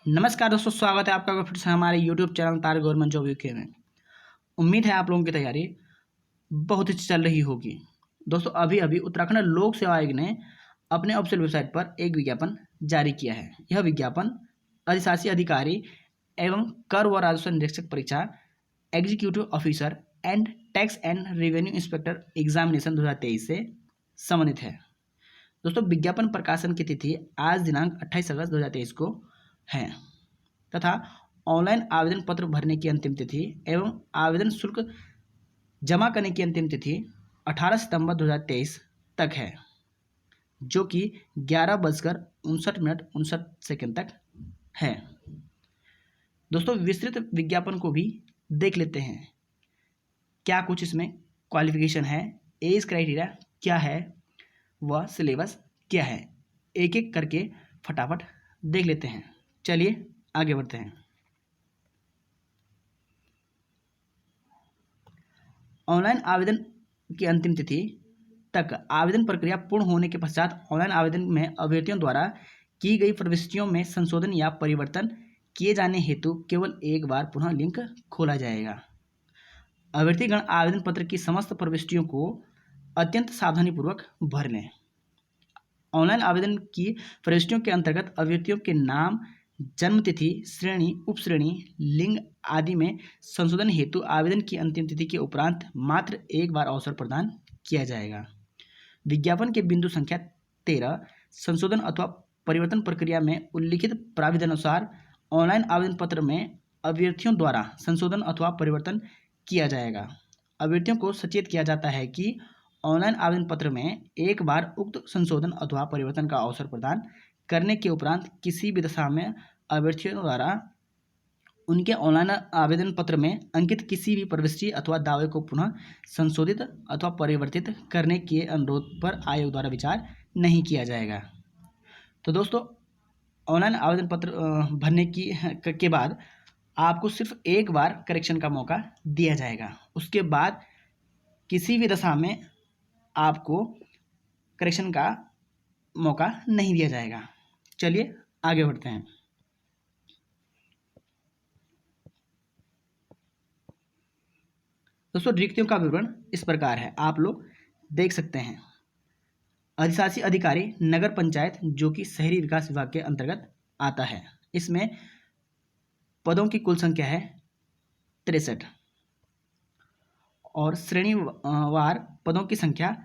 नमस्कार दोस्तों, स्वागत है आपका फिर से हमारे YouTube चैनल तार गवर्नमेंट जॉब यूके में। उम्मीद है आप लोगों की तैयारी बहुत अच्छी चल रही होगी। दोस्तों, अभी अभी उत्तराखंड लोक सेवा आयोग ने अपने ऑफिशियल वेबसाइट पर एक विज्ञापन जारी किया है। यह विज्ञापन अधिशासी अधिकारी एवं कर व राजस्व निरीक्षक परीक्षा, executive officer and tax and revenue inspector examination 2023 से संबंधित है। दोस्तों, विज्ञापन प्रकाशन की तिथि आज दिनांक 28 अगस्त 2023 को है तथा ऑनलाइन आवेदन पत्र भरने की अंतिम तिथि एवं आवेदन शुल्क जमा करने की अंतिम तिथि 18 सितंबर 2023 तक है, जो कि 11:59 तक है। दोस्तों, विस्तृत विज्ञापन को भी देख लेते हैं। क्या कुछ इसमें क्वालिफिकेशन है, एज क्राइटेरिया क्या है, वह सिलेबस क्या है, एक एक करके फटाफट देख लेते हैं। चलिए आगे बढ़ते हैं। ऑनलाइन आवेदन की अंतिम तिथि तक आवेदन प्रक्रिया पूर्ण होने के पश्चात ऑनलाइन आवेदन में अभ्यर्थियों द्वारा की गई प्रविष्टियों में संशोधन या परिवर्तन किए जाने हेतु केवल एक बार पुनः लिंक खोला जाएगा। अभ्यर्थीगण आवेदन पत्र की समस्त प्रविष्टियों को अत्यंत सावधानीपूर्वक भर लें। ऑनलाइन आवेदन की प्रविष्टियों के अंतर्गत अभ्यर्थियों के नाम, जन्मतिथि, श्रेणी, उपश्रेणी, लिंग आदि में संशोधन हेतु आवेदन की अंतिम तिथि के उपरांत मात्र एक बार अवसर प्रदान किया जाएगा। विज्ञापन के बिंदु संख्या 13 संशोधन अथवा परिवर्तन प्रक्रिया में उल्लिखित प्राविधानुसार ऑनलाइन आवेदन पत्र में अभ्यर्थियों द्वारा संशोधन अथवा परिवर्तन किया जाएगा। अभ्यर्थियों को सचेत किया जाता है कि ऑनलाइन आवेदन पत्र में एक बार उक्त संशोधन अथवा परिवर्तन का अवसर प्रदान करने के उपरांत किसी भी दशा में अभ्यर्थियों द्वारा उनके ऑनलाइन आवेदन पत्र में अंकित किसी भी प्रविष्टि अथवा दावे को पुनः संशोधित अथवा परिवर्तित करने के अनुरोध पर आयोग द्वारा विचार नहीं किया जाएगा। तो दोस्तों, ऑनलाइन आवेदन पत्र भरने के बाद आपको सिर्फ एक बार करेक्शन का मौका दिया जाएगा। उसके बाद किसी भी दशा में आपको करेक्शन का मौका नहीं दिया जाएगा। चलिए आगे बढ़ते हैं। दोस्तों, रिक्तियों का विवरण इस प्रकार है, आप लोग देख सकते हैं। अधिशासी अधिकारी नगर पंचायत, जो कि शहरी विकास विभाग के अंतर्गत आता है। इसमें पदों की कुल संख्या है 63 और श्रेणीवार पदों की संख्या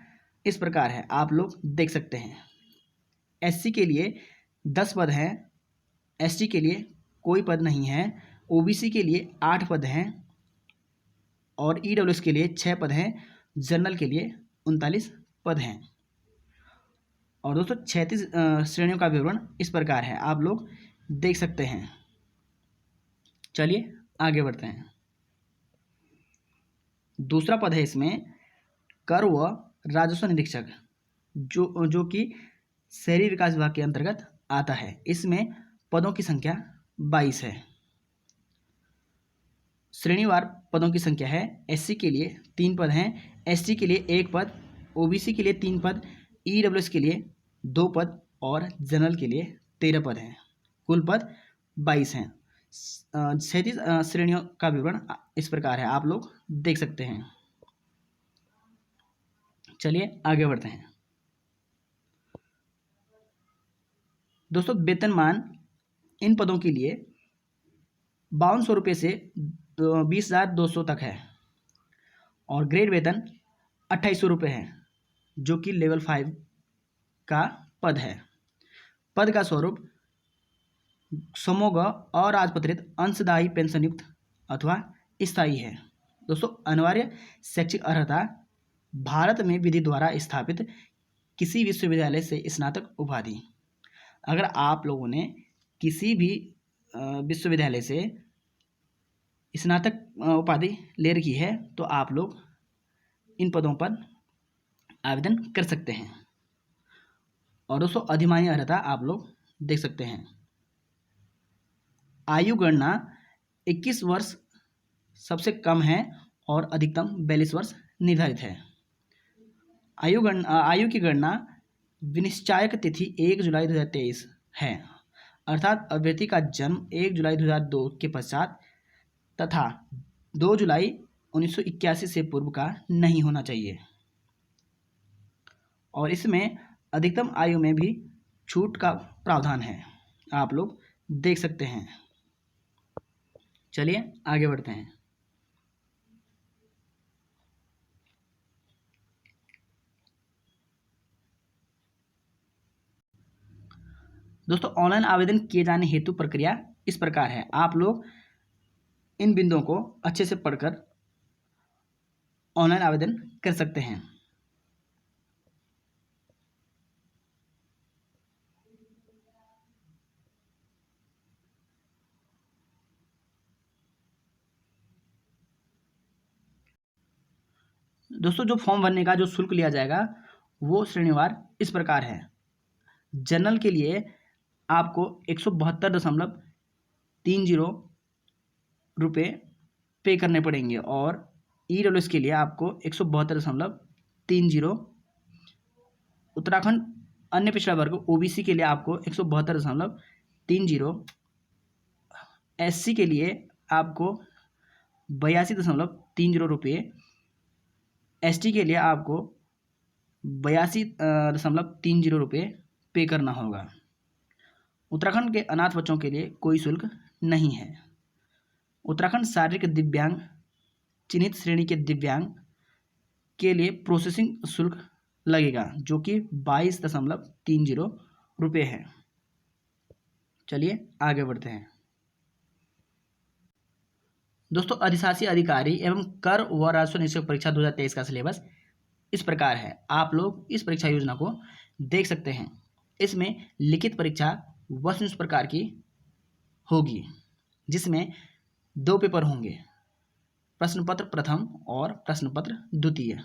इस प्रकार है, आप लोग देख सकते हैं। एससी के लिए 10 पद हैं, एसटी के लिए कोई पद नहीं है, ओबीसी के लिए 8 पद हैं और ईडब्ल्यूएस के लिए 6 पद हैं, जनरल के लिए 39 पद हैं। और दोस्तों, 36 श्रेणियों का विवरण इस प्रकार है, आप लोग देख सकते हैं। चलिए आगे बढ़ते हैं। दूसरा पद है इसमें कर व राजस्व निरीक्षक, जो कि शहरी विकास विभाग के अंतर्गत आता है। इसमें पदों की संख्या 22 है। श्रेणीवार पदों की संख्या है, एससी के लिए 3 पद हैं, एसटी के लिए 1 पद, ओबीसी के लिए 3 पद, ईडब्ल्यूएस के लिए 2 पद और जनरल के लिए 13 पद हैं। कुल पद 22 हैं। 37 श्रेणियों का विवरण इस प्रकार है, आप लोग देख सकते हैं। चलिए आगे बढ़ते हैं। दोस्तों, वेतनमान इन पदों के लिए 5200 रुपये से 20,200 तक है और ग्रेड वेतन 2800 रुपये है, जो कि लेवल 5 का पद है। पद का स्वरूप समोग अराजपत्रित अंशदायी पेंशन युक्त अथवा स्थायी है। दोस्तों, अनिवार्य शैक्षिक अर्हता भारत में विधि द्वारा स्थापित किसी विश्वविद्यालय से स्नातक उपाधि। अगर आप लोगों ने किसी भी विश्वविद्यालय से स्नातक उपाधि ले रखी है तो आप लोग इन पदों पर आवेदन कर सकते हैं। और दोस्तों, अधिमान्य अर्हता आप लोग देख सकते हैं। आयु गणना 21 वर्ष सबसे कम है और अधिकतम 42 वर्ष निर्धारित है। आयु की गणना विनिश्चायक तिथि 1 जुलाई 2023 है। अर्थात अभ्यर्थी का जन्म 1 जुलाई 2002 के पश्चात तथा 2 जुलाई 1981 से पूर्व का नहीं होना चाहिए। और इसमें अधिकतम आयु में भी छूट का प्रावधान है, आप लोग देख सकते हैं। चलिए आगे बढ़ते हैं। दोस्तों, ऑनलाइन आवेदन किए जाने हेतु प्रक्रिया इस प्रकार है। आप लोग इन बिंदुओं को अच्छे से पढ़कर ऑनलाइन आवेदन कर सकते हैं। दोस्तों, जो फॉर्म भरने का जो शुल्क लिया जाएगा वो श्रेणीवार इस प्रकार है। जनरल के लिए आपको 172.30 रुपये पे करने पड़ेंगे और EWS के लिए आपको 172.30। उत्तराखंड अन्य पिछड़ा वर्ग OBC के लिए आपको 172.30। SC के लिए आपको 82.30 रुपये। ST के लिए आपको 82.30 रुपये पे करना होगा। उत्तराखंड के अनाथ बच्चों के लिए कोई शुल्क नहीं है। उत्तराखंड शारीरिक दिव्यांग चिन्हित श्रेणी के दिव्यांग के लिए प्रोसेसिंग शुल्क लगेगा जो कि 22.30 रुपये है। चलिए आगे बढ़ते हैं। दोस्तों, अधिशासी अधिकारी एवं कर व राजस्व निरीक्षक परीक्षा 2023 का सिलेबस इस प्रकार है। आप लोग इस परीक्षा योजना को देख सकते हैं। इसमें लिखित परीक्षा वस्तुनिष्ठ प्रकार की होगी, जिसमें 2 पेपर होंगे, प्रश्न पत्र प्रथम और प्रश्न पत्र द्वितीय।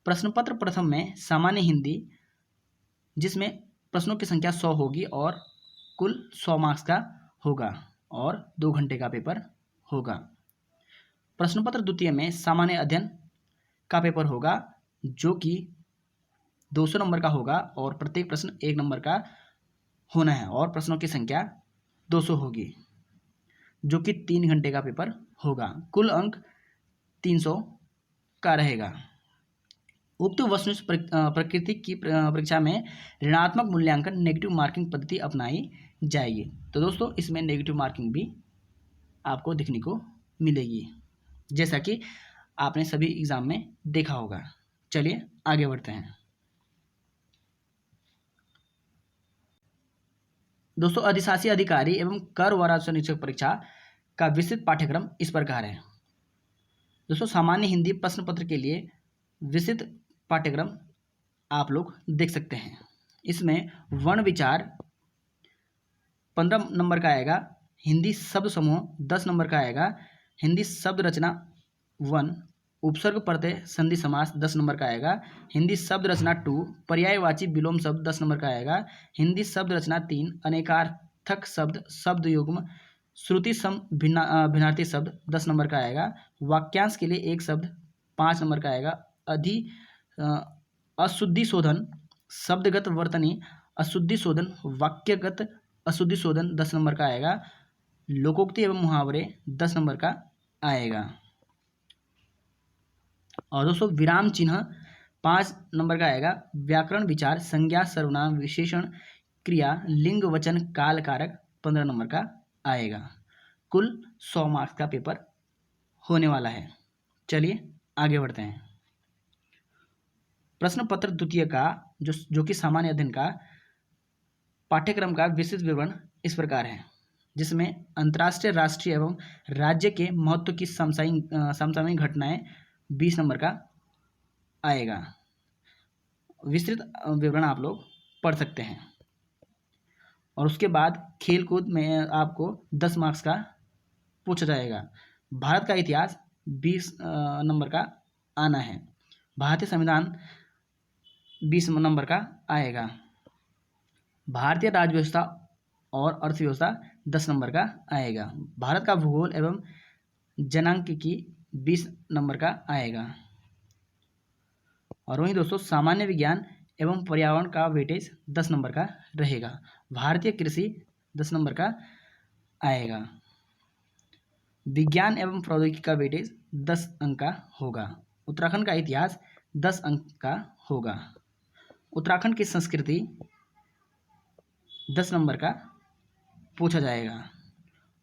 प्रश्न पत्र प्रथम में सामान्य हिंदी, जिसमें प्रश्नों की संख्या 100 होगी और कुल 100 मार्क्स का होगा और 2 घंटे का पेपर होगा। प्रश्न पत्र द्वितीय में सामान्य अध्ययन का पेपर होगा जो कि 200 नंबर का होगा और प्रत्येक प्रश्न 1 नंबर का होना है और प्रश्नों की संख्या 200 होगी जो कि 3 घंटे का पेपर होगा। कुल अंक 300 का रहेगा। उक्त वस्तुनिष्ठ प्रकृति की परीक्षा में ऋणात्मक मूल्यांकन नेगेटिव मार्किंग पद्धति अपनाई जाएगी। तो दोस्तों, इसमें नेगेटिव मार्किंग भी आपको देखने को मिलेगी, जैसा कि आपने सभी एग्जाम में देखा होगा। चलिए आगे बढ़ते हैं। दोस्तों, अधिशासी अधिकारी एवं कर व राजस्व निरीक्षक परीक्षा का विस्तृत पाठ्यक्रम इस प्रकार है। दोस्तों, सामान्य हिंदी प्रश्न पत्र के लिए विस्तृत पाठ्यक्रम आप लोग देख सकते हैं। इसमें वर्ण विचार 15 नंबर का आएगा, हिंदी शब्द समूह 10 नंबर का आएगा, हिंदी शब्द रचना 1, उपसर्ग प्रत्यय संधि समास 10 नंबर का आएगा, हिंदी शब्द रचना 2, पर्यायवाची विलोम शब्द 10 नंबर का आएगा, हिंदी शब्द रचना 3, अनेकार्थक शब्द शब्द युग्म श्रुति सम भिन्नार्थी शब्द 10 नंबर का आएगा, वाक्यांश के लिए एक शब्द 5 नंबर का आएगा, अशुद्धि शोधन शब्दगत वर्तनी अशुद्धि शोधन वाक्यगत अशुद्धि शोधन 10 नंबर का आएगा, लोकोक्ति एवं मुहावरे 10 नंबर का आएगा। और दोस्तों, विराम चिन्ह 5 नंबर का आएगा, व्याकरण विचार संज्ञा सर्वनाम विशेषण क्रिया लिंग वचन काल कारक 15 नंबर का आएगा। कुल 100 मार्क्स का पेपर होने वाला है। चलिए आगे बढ़ते हैं। प्रश्न पत्र द्वितीय का जो कि सामान्य अध्ययन का पाठ्यक्रम का विस्तृत विवरण इस प्रकार है, जिसमें अंतर्राष्ट्रीय राष्ट्रीय एवं राज्य के महत्व की समसामयिक घटनाएं 20 नंबर का आएगा। विस्तृत विवरण आप लोग पढ़ सकते हैं। और उसके बाद खेल कूद में आपको 10 मार्क्स का पूछा जाएगा। भारत का इतिहास 20 नंबर का आना है। भारतीय संविधान 20 नंबर का आएगा। भारतीय राज्य व्यवस्था और अर्थव्यवस्था 10 नंबर का आएगा। भारत का भूगोल एवं जनांकिकी 20 नंबर का आएगा। और वहीं दोस्तों, सामान्य विज्ञान एवं पर्यावरण का वेटेज 10 नंबर का रहेगा। भारतीय कृषि 10 नंबर का आएगा। विज्ञान एवं प्रौद्योगिकी का वेटेज 10 अंक का होगा। उत्तराखंड का इतिहास 10 अंक का होगा। उत्तराखंड की संस्कृति 10 नंबर का पूछा जाएगा।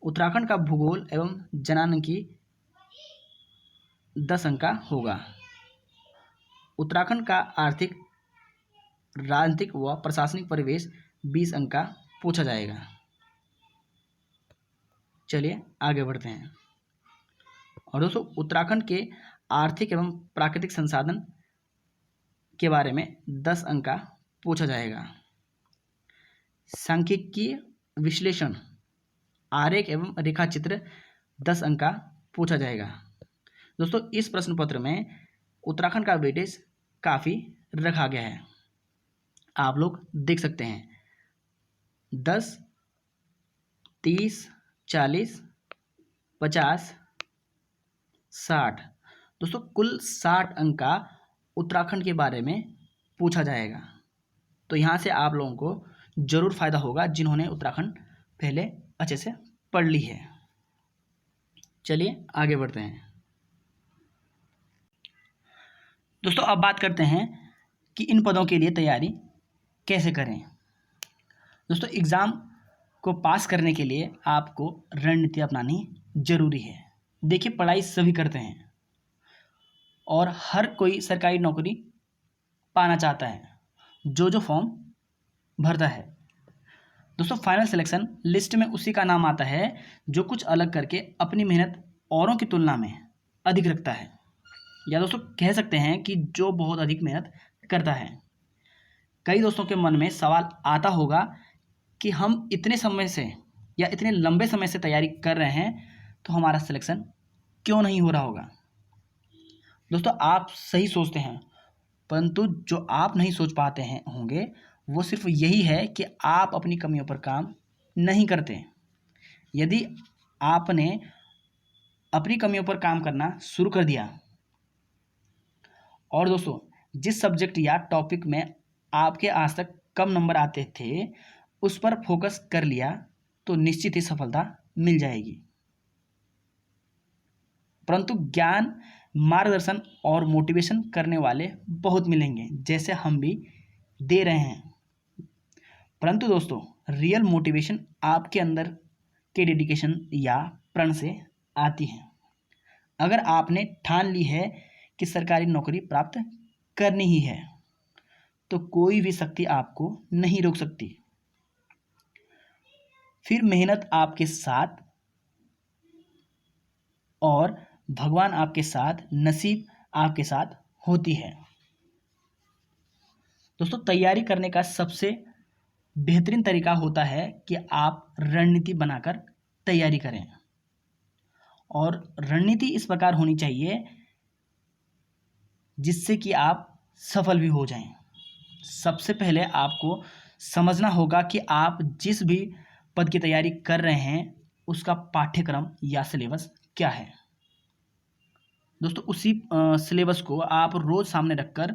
उत्तराखंड का भूगोल एवं जनानकी 10 अंक का होगा। उत्तराखंड का आर्थिक, राजनीतिक व प्रशासनिक परिवेश 20 अंक का पूछा जाएगा। चलिए आगे बढ़ते हैं। और दोस्तों उत्तराखंड के आर्थिक एवं प्राकृतिक संसाधन के बारे में 10 अंक का पूछा जाएगा। सांख्यिकीय विश्लेषण, आरेख एवं रेखाचित्र 10 अंक का पूछा जाएगा। दोस्तों इस प्रश्न पत्र में उत्तराखंड का वेटेज काफ़ी रखा गया है, आप लोग देख सकते हैं 10, 30, 40, 50, 60। दोस्तों कुल 60 अंक का उत्तराखंड के बारे में पूछा जाएगा। तो यहाँ से आप लोगों को ज़रूर फ़ायदा होगा जिन्होंने उत्तराखंड पहले अच्छे से पढ़ ली है। चलिए आगे बढ़ते हैं। दोस्तों अब बात करते हैं कि इन पदों के लिए तैयारी कैसे करें। दोस्तों एग्ज़ाम को पास करने के लिए आपको रणनीति अपनानी जरूरी है। देखिए पढ़ाई सभी करते हैं और हर कोई सरकारी नौकरी पाना चाहता है, जो फॉर्म भरता है। दोस्तों फाइनल सिलेक्शन लिस्ट में उसी का नाम आता है जो कुछ अलग करके अपनी मेहनत औरों की तुलना में अधिक रखता है, या दोस्तों कह सकते हैं कि जो बहुत अधिक मेहनत करता है। कई दोस्तों के मन में सवाल आता होगा कि हम इतने समय से या इतने लंबे समय से तैयारी कर रहे हैं तो हमारा सिलेक्शन क्यों नहीं हो रहा होगा। दोस्तों आप सही सोचते हैं, परंतु जो आप नहीं सोच पाते हैं होंगे वो सिर्फ यही है कि आप अपनी कमियों पर काम नहीं करते। यदि आपने अपनी कमियों पर काम करना शुरू कर दिया और दोस्तों जिस सब्जेक्ट या टॉपिक में आपके आज तक कम नंबर आते थे उस पर फोकस कर लिया तो निश्चित ही सफलता मिल जाएगी। परंतु ज्ञान, मार्गदर्शन और मोटिवेशन करने वाले बहुत मिलेंगे, जैसे हम भी दे रहे हैं। परंतु दोस्तों रियल मोटिवेशन आपके अंदर के डेडिकेशन या प्रण से आती है। अगर आपने ठान ली है कि सरकारी नौकरी प्राप्त करनी ही है तो कोई भी शक्ति आपको नहीं रोक सकती। फिर मेहनत आपके साथ और भगवान आपके साथ, नसीब आपके साथ होती है। दोस्तों तैयारी करने का सबसे बेहतरीन तरीका होता है कि आप रणनीति बनाकर तैयारी करें, और रणनीति इस प्रकार होनी चाहिए जिससे कि आप सफल भी हो जाएं। सबसे पहले आपको समझना होगा कि आप जिस भी पद की तैयारी कर रहे हैं उसका पाठ्यक्रम या सिलेबस क्या है। दोस्तों उसी सिलेबस को आप रोज़ सामने रखकर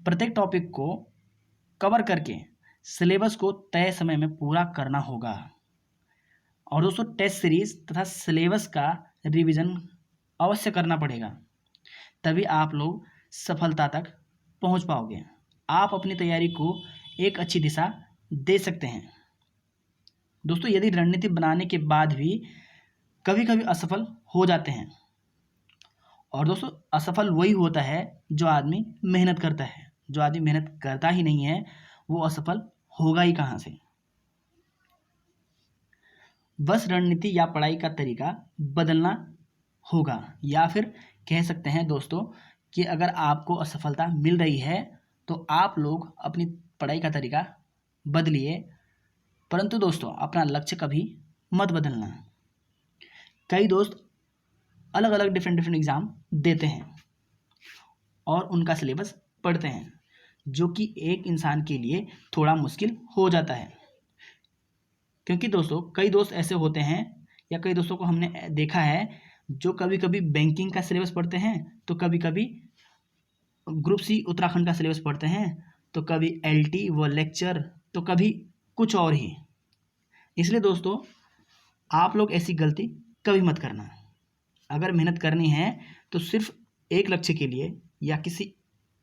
प्रत्येक टॉपिक को कवर करके सिलेबस को तय समय में पूरा करना होगा। और दोस्तों टेस्ट सीरीज तथा सिलेबस का रिवीजन अवश्य करना पड़ेगा, तभी आप लोग सफलता तक पहुंच पाओगे। आप अपनी तैयारी को एक अच्छी दिशा दे सकते हैं। दोस्तों यदि रणनीति बनाने के बाद भी कभी कभी असफल हो जाते हैं, और दोस्तों असफल वही होता है जो आदमी मेहनत करता है। जो आदमी मेहनत करता ही नहीं है वो असफल होगा ही कहाँ से। बस रणनीति या पढ़ाई का तरीका बदलना होगा, या फिर कह सकते हैं दोस्तों कि अगर आपको असफलता मिल रही है तो आप लोग अपनी पढ़ाई का तरीका बदलिए, परंतु दोस्तों अपना लक्ष्य कभी मत बदलना। कई दोस्त अलग अलग डिफरेंट एग्ज़ाम देते हैं और उनका सिलेबस पढ़ते हैं, जो कि एक इंसान के लिए थोड़ा मुश्किल हो जाता है। क्योंकि दोस्तों कई दोस्त ऐसे होते हैं, या कई दोस्तों को हमने देखा है जो कभी कभी बैंकिंग का सिलेबस पढ़ते हैं तो कभी कभी ग्रुप सी उत्तराखंड का सिलेबस पढ़ते हैं, तो कभी LT व लेक्चर, तो कभी कुछ और ही। इसलिए दोस्तों आप लोग ऐसी गलती कभी मत करना। अगर मेहनत करनी है तो सिर्फ एक लक्ष्य के लिए या किसी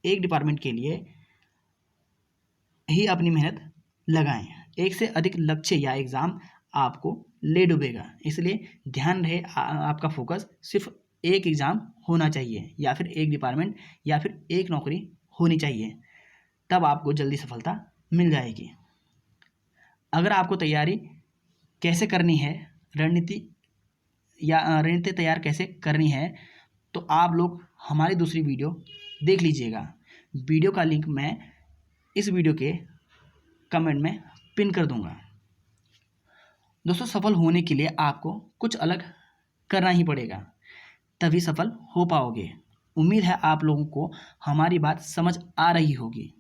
एक डिपार्टमेंट के लिए ही अपनी मेहनत लगाएं। एक से अधिक लक्ष्य या एग्ज़ाम आपको ले डूबेगा। इसलिए ध्यान रहे आपका फोकस सिर्फ एक एग्ज़ाम होना चाहिए या फिर एक डिपार्टमेंट या फिर एक नौकरी होनी चाहिए, तब आपको जल्दी सफलता मिल जाएगी। अगर आपको तैयारी कैसे करनी है, रणनीति तैयार कैसे करनी है, तो आप लोग हमारी दूसरी वीडियो देख लीजिएगा। वीडियो का लिंक मैं इस वीडियो के कमेंट में पिन कर दूंगा। दोस्तों सफल होने के लिए आपको कुछ अलग करना ही पड़ेगा, तभी सफल हो पाओगे। उम्मीद है आप लोगों को हमारी बात समझ आ रही होगी।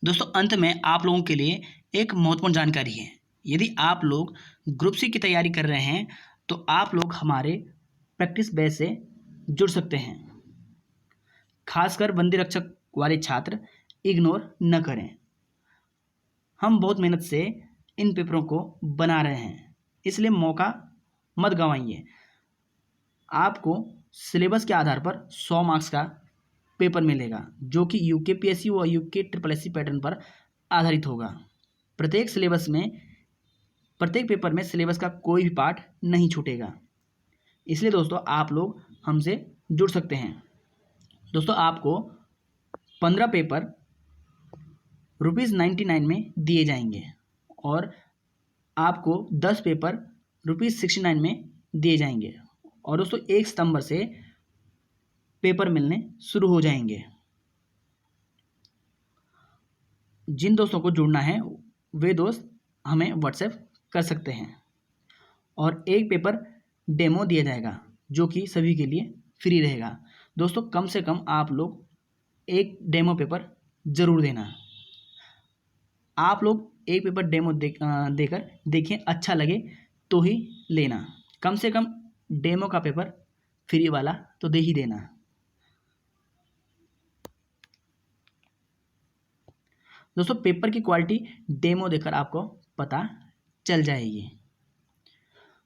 दोस्तों अंत में आप लोगों के लिए एक महत्वपूर्ण जानकारी है। यदि आप लोग ग्रुप सी की तैयारी कर रहे हैं तो आप लोग हमारे प्रैक्टिस बैच से जुड़ सकते हैं। खासकर बंदी रक्षक वाले छात्र इग्नोर न करें। हम बहुत मेहनत से इन पेपरों को बना रहे हैं, इसलिए मौका मत गंवाइए। आपको सिलेबस के आधार पर 100 मार्क्स का पेपर मिलेगा, जो कि UKPSC व UKSSC पैटर्न पर आधारित होगा। प्रत्येक पेपर में सिलेबस का कोई भी पार्ट नहीं छूटेगा। इसलिए दोस्तों आप लोग हमसे जुड़ सकते हैं। दोस्तों आपको 15 पेपर ₹99 में दिए जाएंगे और आपको 10 पेपर ₹69 में दिए जाएंगे। और दोस्तों 1 सितंबर से पेपर मिलने शुरू हो जाएंगे। जिन दोस्तों को जुड़ना है वे दोस्त हमें व्हाट्सएप कर सकते हैं। और एक पेपर डेमो दिया जाएगा जो कि सभी के लिए फ्री रहेगा। दोस्तों कम से कम आप लोग एक डेमो पेपर ज़रूर देना। आप लोग एक पेपर डेमो देकर देखें, अच्छा लगे तो ही लेना। कम से कम डेमो का पेपर फ्री वाला तो दे ही देना। दोस्तों पेपर की क्वालिटी डेमो देकर आपको पता चल जाएगी।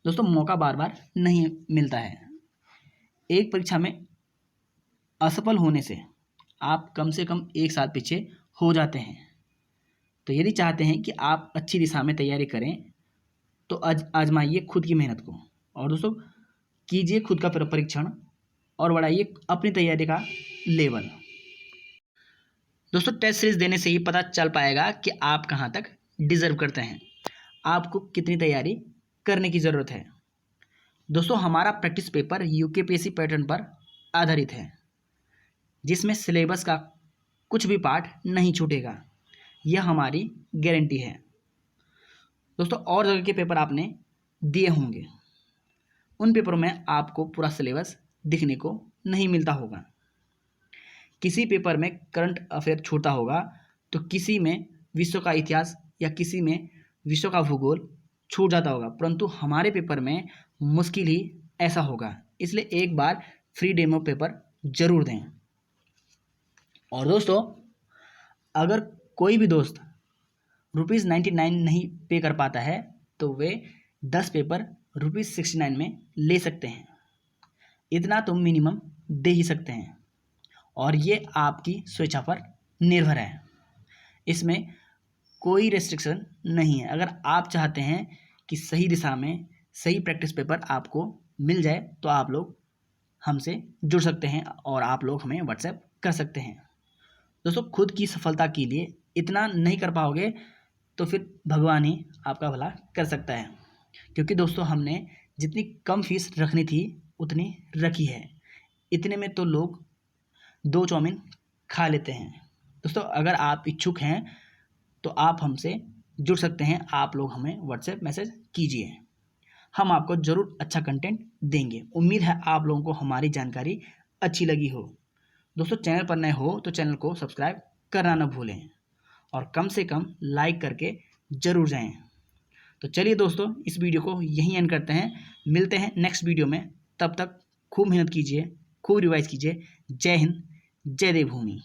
दोस्तों मौका बार बार नहीं मिलता है। एक परीक्षा में असफल होने से आप कम से कम 1 साल पीछे हो जाते हैं। तो यदि चाहते हैं कि आप अच्छी दिशा में तैयारी करें तो आजमाइए खुद की मेहनत को। और दोस्तों कीजिए खुद का परीक्षण और बढ़ाइए अपनी तैयारी का लेवल। दोस्तों टेस्ट सीरीज देने से ही पता चल पाएगा कि आप कहाँ तक डिजर्व करते हैं, आपको कितनी तैयारी करने की ज़रूरत है। दोस्तों हमारा प्रैक्टिस पेपर UKPSC पैटर्न पर आधारित है, जिसमें सिलेबस का कुछ भी पार्ट नहीं छूटेगा। यह हमारी गारंटी है। दोस्तों और जगह के पेपर आपने दिए होंगे, उन पेपरों में आपको पूरा सिलेबस दिखने को नहीं मिलता होगा। किसी पेपर में करंट अफेयर छूटा होगा तो किसी में विश्व का इतिहास या किसी में विश्व का भूगोल छूट जाता होगा, परंतु हमारे पेपर में मुश्किल ही ऐसा होगा। इसलिए एक बार फ्री डेमो पेपर ज़रूर दें। और दोस्तों अगर कोई भी दोस्त ₹99 नहीं पे कर पाता है तो वे 10 पेपर ₹69 में ले सकते हैं। इतना तो मिनिमम दे ही सकते हैं और ये आपकी स्वेच्छा पर निर्भर है। इसमें कोई रेस्ट्रिक्शन नहीं है। अगर आप चाहते हैं कि सही दिशा में सही प्रैक्टिस पेपर आपको मिल जाए तो आप लोग हमसे जुड़ सकते हैं और आप लोग हमें व्हाट्सएप कर सकते हैं। दोस्तों खुद की सफलता के लिए इतना नहीं कर पाओगे तो फिर भगवान ही आपका भला कर सकता है, क्योंकि दोस्तों हमने जितनी कम फीस रखनी थी उतनी रखी है। इतने में तो लोग 2 चाउमीन खा लेते हैं। दोस्तों अगर आप इच्छुक हैं तो आप हमसे जुड़ सकते हैं। आप लोग हमें व्हाट्सएप मैसेज कीजिए, हम आपको ज़रूर अच्छा कंटेंट देंगे। उम्मीद है आप लोगों को हमारी जानकारी अच्छी लगी हो। दोस्तों चैनल पर नए हो तो चैनल को सब्सक्राइब करना न भूलें और कम से कम लाइक करके ज़रूर जाएं। तो चलिए दोस्तों इस वीडियो को यहीं एंड करते हैं। मिलते हैं नेक्स्ट वीडियो में। तब तक खूब मेहनत कीजिए, खूब रिवाइज कीजिए। जय हिंद, जय देवभूमि।